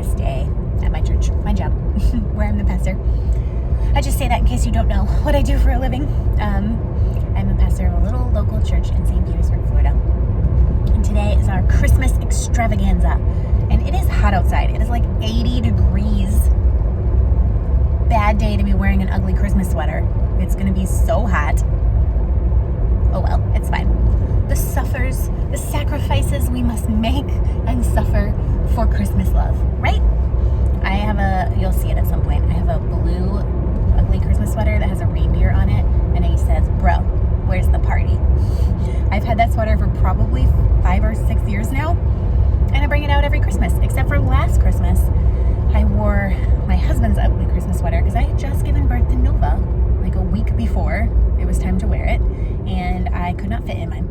Christmas Day at my church, my job, where I'm the pastor. I just say that in case you don't know what I do for a living. I'm a pastor of a little local church in St. Petersburg, Florida. And today is our Christmas extravaganza. And it is hot outside. It is like 80 degrees. Bad day to be wearing an ugly Christmas sweater. It's going to be so hot. Oh well, it's fine. The sacrifices we must make and suffer for Christmas love, right? I have you'll see it at some point, I have a blue ugly Christmas sweater that has a reindeer on it, and it says, "Bro, where's the party?" I've had that sweater for probably 5 or 6 years now, and I bring it out every Christmas, except for last Christmas. I wore my husband's ugly Christmas sweater because I had just given birth to Nova like a week before it was time to wear it, and I could not fit in mine.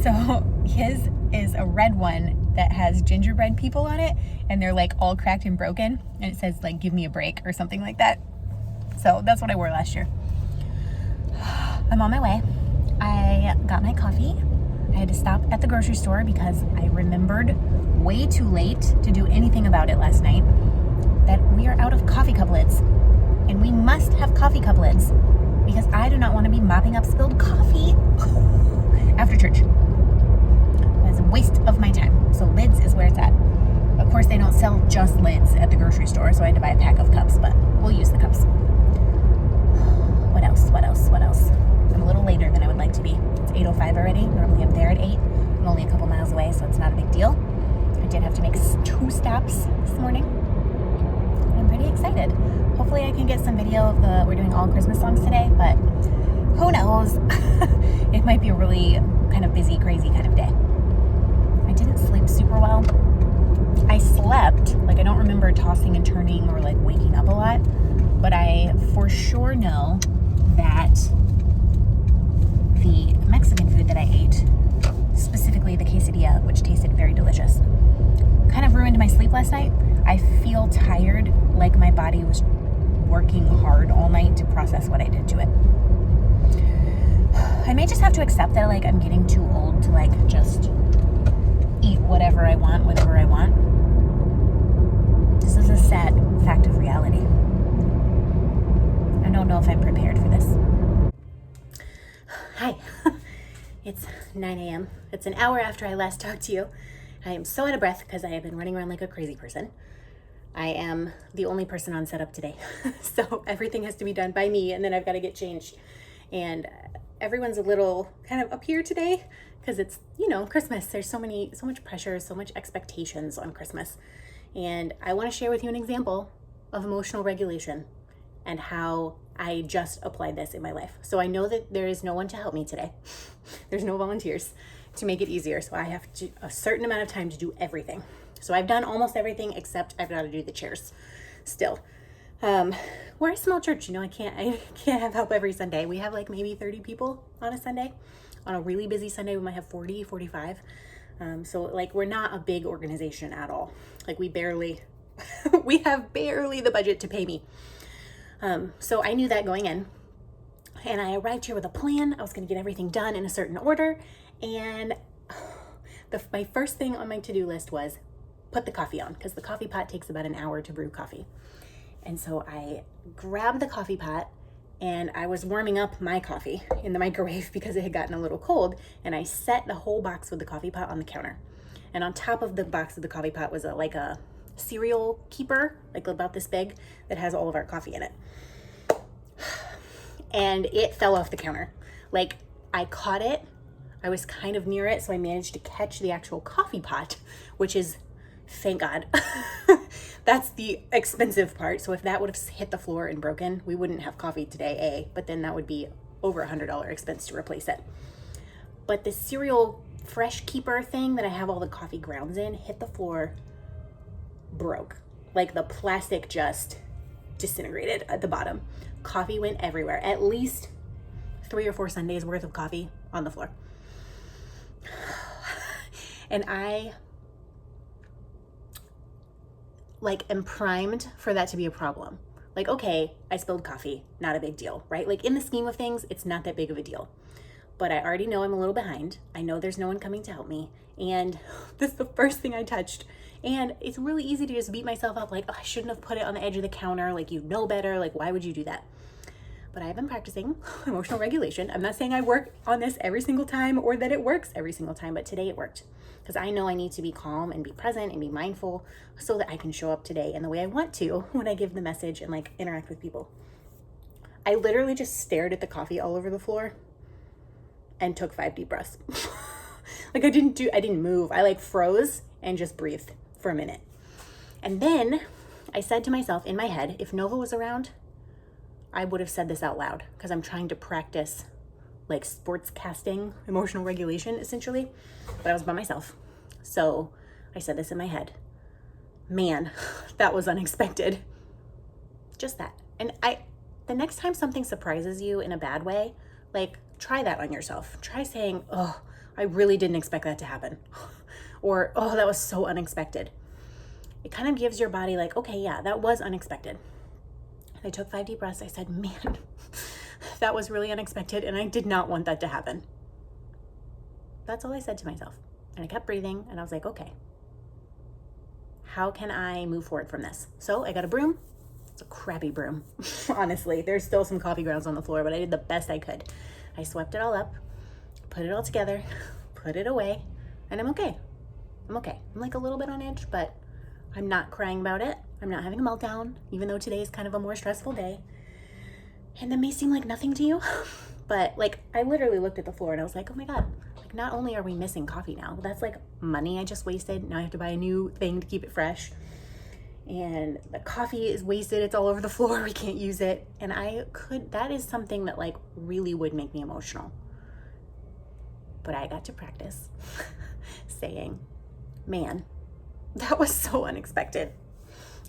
So his is a red one that has gingerbread people on it, and they're like all cracked and broken, and it says like "give me a break" or something like that. So that's what I wore last year. I'm on my way. I got my coffee. I had to stop at the grocery store because I remembered way too late to do anything about it last night that we are out of coffee cup lids, and we must have coffee cup lids because I do not want to be mopping up spilled coffee after church. It's a waste of my time. So lids is where it's at. Of course, they don't sell just lids at the grocery store, so I had to buy a pack of cups, but we'll use the cups. What else? I'm a little later than I would like to be. It's 8:05 already. Normally I'm there at 8. I'm only a couple miles away, so it's not a big deal. I did have to make 2 stops this morning. I'm pretty excited. Hopefully I can get some video of we're doing all Christmas songs today, but who knows? It might be a really kind of busy, crazy kind of day. I didn't sleep super well. I slept, like I don't remember tossing and turning or like waking up a lot, but I for sure know that the Mexican food that I ate, specifically the quesadilla, which tasted very delicious, kind of ruined my sleep last night. I feel tired, like my body was working hard all night to process what I did to it. I may just have to accept that like I'm getting too old to like just eat whatever I want, whenever I want. This is a sad fact of reality. I don't know if I'm prepared for this. Hi, it's 9 a.m. It's an hour after I last talked to you. I am so out of breath because I have been running around like a crazy person. I am the only person on setup today. So everything has to be done by me, and then I've got to get changed. And everyone's a little kind of up here today because it's, Christmas. There's so much pressure, so much expectations on Christmas. And I want to share with you an example of emotional regulation and how I just applied this in my life. So I know that there is no one to help me today. There's no volunteers to make it easier. So I have a certain amount of time to do everything. So I've done almost everything except I've got to do the chairs still. We're a small church, I can't have help every Sunday. We have like maybe 30 people on a Sunday. On a really busy Sunday, we might have 40, 45. So like we're not a big organization at all. Like we have barely the budget to pay me. So I knew that going in, and I arrived here with a plan. I was going to get everything done in a certain order. And my first thing on my to-do list was put the coffee on, because the coffee pot takes about an hour to brew coffee. And so I grabbed the coffee pot, and I was warming up my coffee in the microwave because it had gotten a little cold, and I set the whole box with the coffee pot on the counter. And on top of the box of the coffee pot was a cereal keeper, like about this big, that has all of our coffee in it. And it fell off the counter. Like I caught it, I was kind of near it, so I managed to catch the actual coffee pot, which is, thank God. That's the expensive part. So if that would have hit the floor and broken, we wouldn't have coffee today, but then that would be over $100 expense to replace it. But the cereal fresh keeper thing that I have all the coffee grounds in hit the floor, broke. Like the plastic just disintegrated at the bottom. Coffee went everywhere. At least 3 or 4 Sundays worth of coffee on the floor. And I am primed for that to be a problem. Like, okay, I spilled coffee, not a big deal, right? Like in the scheme of things, it's not that big of a deal. But I already know I'm a little behind. I know there's no one coming to help me. And this is the first thing I touched And it's really easy to just beat myself up like, oh, I shouldn't have put it on the edge of the counter. Like, you know better. Like, why would you do that? But I've been practicing emotional regulation. I'm not saying I work on this every single time or that it works every single time, but today it worked. Because I know I need to be calm and be present and be mindful so that I can show up today in the way I want to when I give the message and like interact with people. I literally just stared at the coffee all over the floor and took 5 deep breaths. Like I didn't move. I like froze and just breathed for a minute. And then I said to myself in my head, if Nova was around, I would have said this out loud because I'm trying to practice like sports casting, emotional regulation essentially, but I was by myself. So I said this in my head, man, that was unexpected. Just that. And the next time something surprises you in a bad way, like try that on yourself. Try saying, oh, I really didn't expect that to happen. Or, oh, that was so unexpected. It kind of gives your body like, okay, yeah, that was unexpected. I took 5 deep breaths. I said, man, that was really unexpected and I did not want that to happen. That's all I said to myself. And I kept breathing and I was like, okay, how can I move forward from this? So I got a broom. It's a crappy broom. Honestly, there's still some coffee grounds on the floor, but I did the best I could. I swept it all up, put it all together, put it away, and I'm okay. I'm okay. I'm like a little bit on edge, but I'm not crying about it. I'm not having a meltdown, even though today is kind of a more stressful day. And that may seem like nothing to you, but like I literally looked at the floor and I was like, oh my God, like not only are we missing coffee now, that's like money I just wasted. Now I have to buy a new thing to keep it fresh. And the coffee is wasted. It's all over the floor. We can't use it. And that is something that like really would make me emotional. But I got to practice saying, man, that was so unexpected.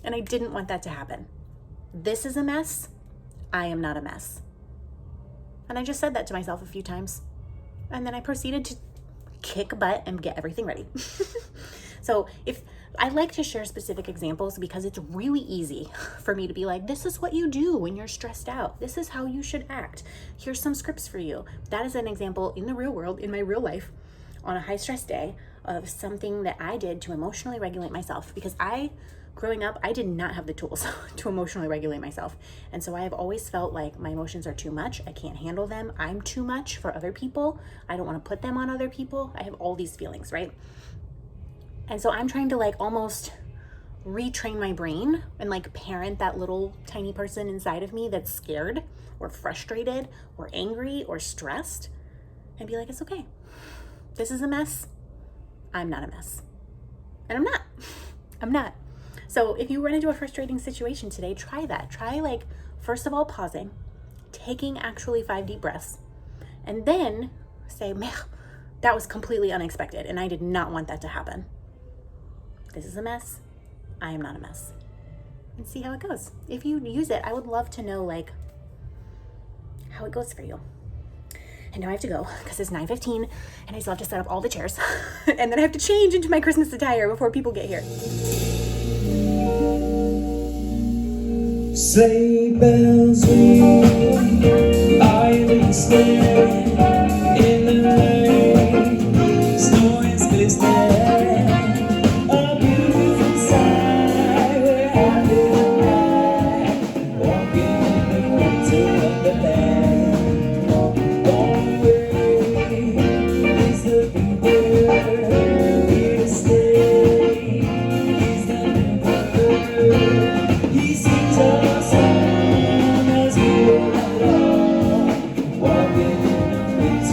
And I didn't want that to happen. This is a mess. I am not a mess. And I just said that to myself a few times. And then I proceeded to kick butt and get everything ready. So if I like to share specific examples because it's really easy for me to be like, this is what you do when you're stressed out. This is how you should act. Here's some scripts for you. That is an example in the real world, in my real life, on a high stress day of something that I did to emotionally regulate myself. Because growing up, I did not have the tools to emotionally regulate myself. And so I have always felt like my emotions are too much. I can't handle them. I'm too much for other people. I don't want to put them on other people. I have all these feelings, right? And so I'm trying to like almost retrain my brain and like parent that little tiny person inside of me that's scared or frustrated or angry or stressed and be like, it's okay. This is a mess. I'm not a mess. And I'm not. I'm not. So if you run into a frustrating situation today, try that. Try like, first of all, pausing, taking actually 5 deep breaths, and then say, man, that was completely unexpected and I did not want that to happen. This is a mess. I am not a mess. And see how it goes. If you use it, I would love to know like how it goes for you. And now I have to go because it's 9:15 and I still have to set up all the chairs. And then I have to change into my Christmas attire before people get here. Sleigh bells ring, I will stay in the rain, snow is glistening, a beautiful sight, we're happy tonight, walking in the winter wonderland. Gone away is the big bird, here to stay is the new bird. He sings a song as we roll along, walking in the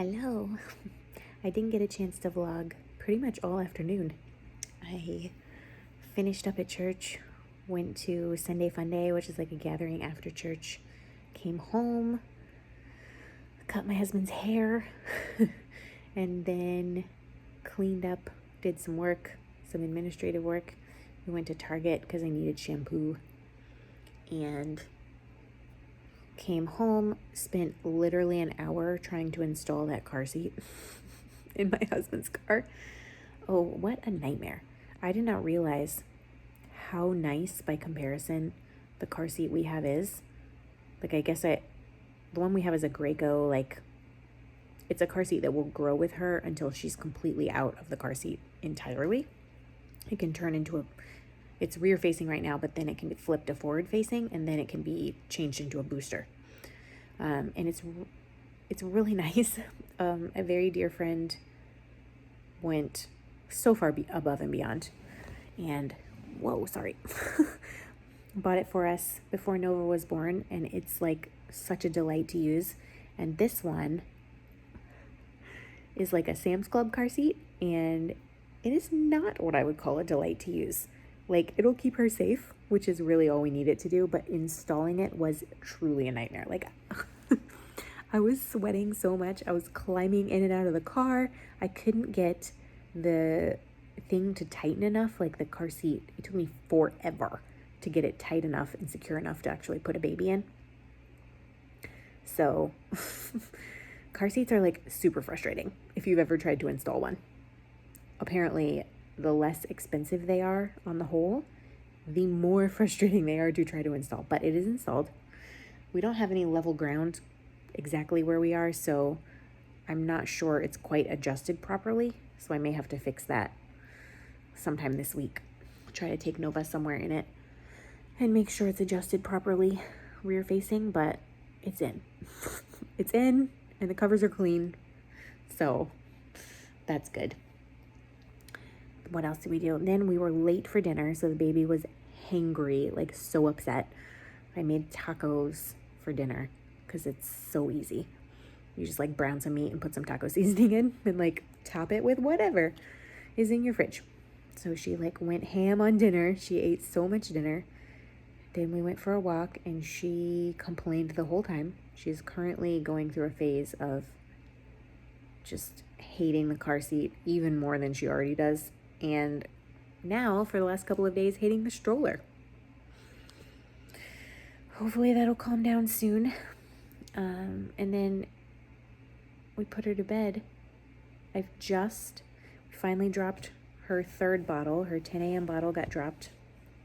Hello. I didn't get a chance to vlog pretty much all afternoon. I finished up at church, went to Sunday Fun Day, which is like a gathering after church, came home, cut my husband's hair, and then cleaned up, did some work, some administrative work. We went to Target because I needed shampoo, and came home, spent literally an hour trying to install that car seat in my husband's car. Oh, what a nightmare. I did not realize how nice by comparison the car seat we have is. Like, the one we have is a Graco, like, it's a car seat that will grow with her until she's completely out of the car seat entirely. It can turn into it's rear facing right now, but then it can be flipped to forward facing, and then it can be changed into a booster. And it's really nice. A very dear friend went so far above and beyond, and bought it for us before Nova was born, and it's like such a delight to use. And this one is like a Sam's Club car seat, and it is not what I would call a delight to use. Like, it'll keep her safe, which is really all we need it to do, but installing it was truly a nightmare. Like, I was sweating so much. I was climbing in and out of the car. I couldn't get the thing to tighten enough, like the car seat. It took me forever to get it tight enough and secure enough to actually put a baby in. So, car seats are like super frustrating if you've ever tried to install one. Apparently, the less expensive they are on the whole, the more frustrating they are to try to install. But it is installed. We don't have any level ground exactly where we are, so I'm not sure it's quite adjusted properly. So I may have to fix that sometime this week. Try to take Nova somewhere in it and make sure it's adjusted properly rear facing, but it's in. It's in, and the covers are clean. So that's good. What else did we do? Then we were late for dinner, so the baby was hangry, like so upset. I made tacos for dinner because it's so easy. You just like brown some meat and put some taco seasoning in and like top it with whatever is in your fridge. So she like went ham on dinner. She ate so much dinner. Then we went for a walk, and she complained the whole time. She's currently going through a phase of just hating the car seat even more than she already does. And now, for the last couple of days, hating the stroller. Hopefully that'll calm down soon. And then we put her to bed. We finally dropped her third bottle. Her 10 a.m. bottle got dropped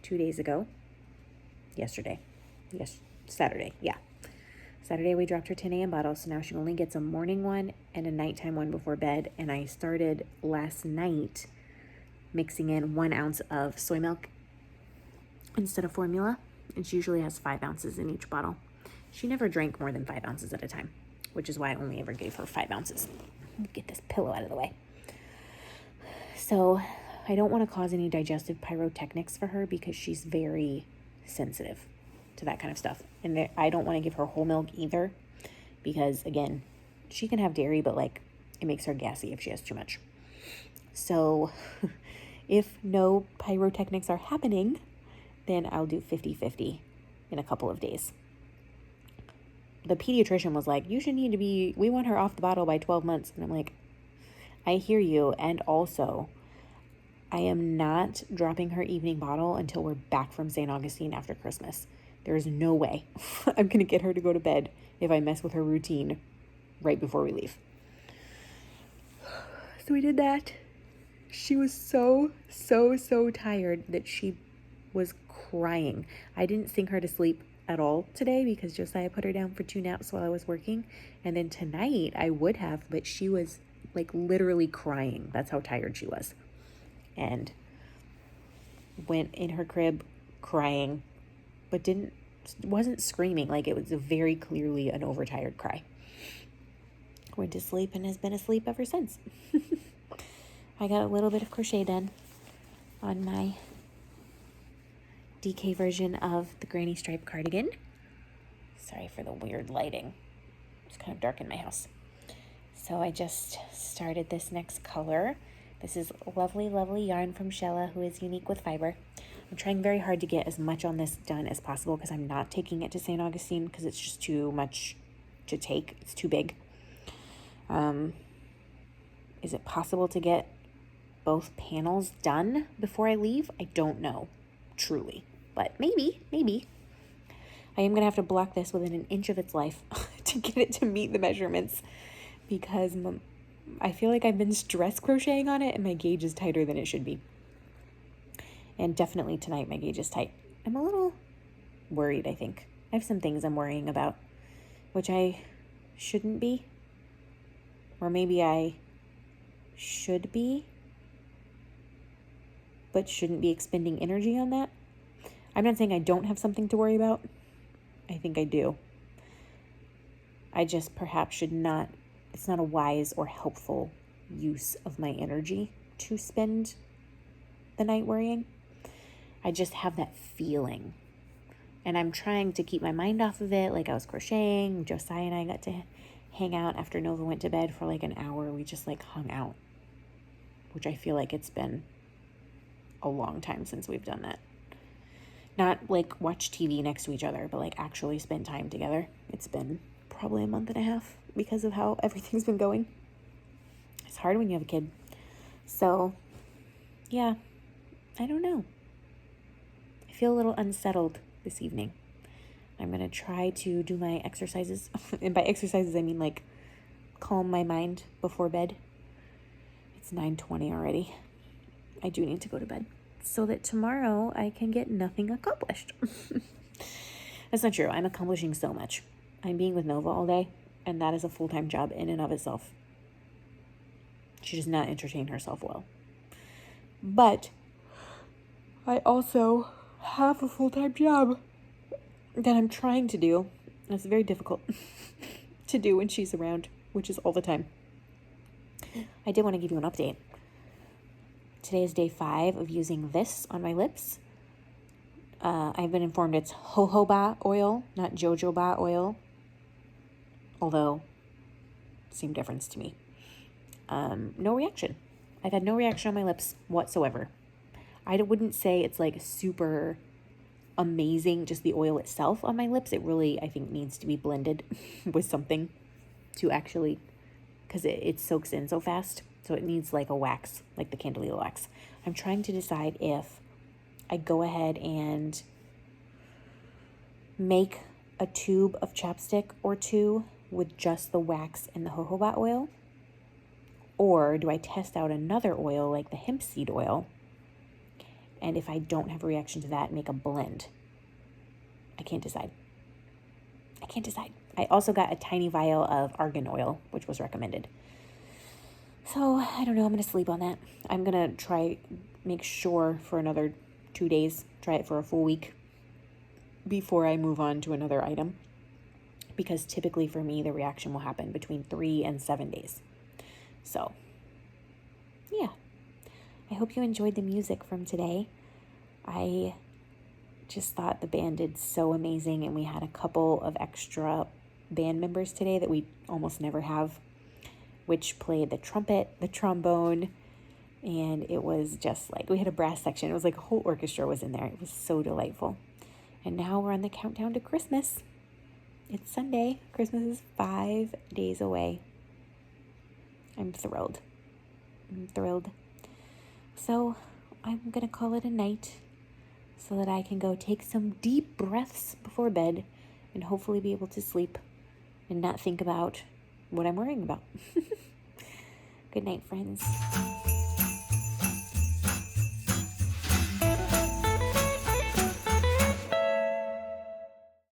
2 days ago. Saturday. Yeah. Saturday we dropped her 10 a.m. bottle, so now she only gets a morning one and a nighttime one before bed. And I started last night mixing in 1 ounce of soy milk instead of formula, and she usually has 5 ounces in each bottle. She never drank more than 5 ounces at a time, which is why I only ever gave her 5 ounces. Get this pillow out of the way. So I don't want to cause any digestive pyrotechnics for her because she's very sensitive to that kind of stuff. And I don't want to give her whole milk either because, again, she can have dairy, but like it makes her gassy if she has too much. So if no pyrotechnics are happening, then I'll do 50-50 in a couple of days. The pediatrician was like, we want her off the bottle by 12 months. And I'm like, I hear you. And also, I am not dropping her evening bottle until we're back from St. Augustine after Christmas. There is no way I'm going to get her to go to bed if I mess with her routine right before we leave. So we did that. She was so tired that she was crying. I didn't sing her to sleep at all today because Josiah put her down for 2 naps while I was working. And then tonight I would have, but she was like literally crying. That's how tired she was. And went in her crib crying, but wasn't screaming. Like, it was very clearly an overtired cry. Went to sleep and has been asleep ever since. I got a little bit of crochet done on my DK version of the granny stripe cardigan. Sorry for the weird lighting. It's kind of dark in my house. So So I just started this next color. This is lovely, lovely yarn from Shella, who is unique with fiber. I'm trying very hard to get as much on this done as possible because I'm not taking it to St. Augustine because it's just too much to take. It's too big. Is it possible to get both panels done before I leave? I don't know, truly, but maybe. I am going to have to block this within an inch of its life to get it to meet the measurements because I feel like I've been stress crocheting on it and my gauge is tighter than it should be. And definitely tonight my gauge is tight. I'm a little worried, I think. I have some things I'm worrying about, which I shouldn't be. Or maybe I should be, but shouldn't be expending energy on that. I'm not saying I don't have something to worry about. I think I do. I just perhaps should not, it's not a wise or helpful use of my energy to spend the night worrying. I just have that feeling. And I'm trying to keep my mind off of it. Like I was crocheting. Josiah and I got to hang out after Nova went to bed for like an hour. We just like hung out, which I feel like it's been a long time since we've done that. Not like watch TV next to each other, but like actually spend time together. It's been probably a month and a half because of how everything's been going. It's hard when you have a kid. So yeah, I don't know. I feel a little unsettled this evening. I'm going to try to do my exercises. And by exercises, I mean like calm my mind before bed. It's 9:20 already. I do need to go to bed so that tomorrow I can get nothing accomplished. That's not true. I'm accomplishing so much. I'm being with Nova all day, and that is a full-time job in and of itself. She does not entertain herself well. But I also have a full-time job that I'm trying to do. And it's very difficult to do when she's around, which is all the time. I did want to give you an update. Today is day 5 of using this on my lips. I've been informed it's jojoba oil, not jojoba oil. Although, same difference to me. No reaction. I've had no reaction on my lips whatsoever. I wouldn't say it's like super amazing, just the oil itself on my lips. It really, I think, needs to be blended with something to actually, because it soaks in so fast. So it needs like a wax, like the Candelilla wax. I'm trying to decide if I go ahead and make a tube of chapstick or two with just the wax and the jojoba oil, or do I test out another oil like the hemp seed oil, and if I don't have a reaction to that, make a blend. I can't decide. I also got a tiny vial of argan oil, which was recommended. So I don't know. I'm going to sleep on that. I'm going to make sure for another 2 days, try it for a full week before I move on to another item. Because typically for me, the reaction will happen between 3 and 7 days. So yeah. I hope you enjoyed the music from today. I just thought the band did so amazing, and we had a couple of extra band members today that we almost never have, which played the trumpet, the trombone, and it was just like, we had a brass section. It was like a whole orchestra was in there. It was so delightful. And now we're on the countdown to Christmas. It's Sunday. Christmas is 5 days away. I'm thrilled. So I'm going to call it a night so that I can go take some deep breaths before bed and hopefully be able to sleep and not think about what I'm worrying about. Good night, friends.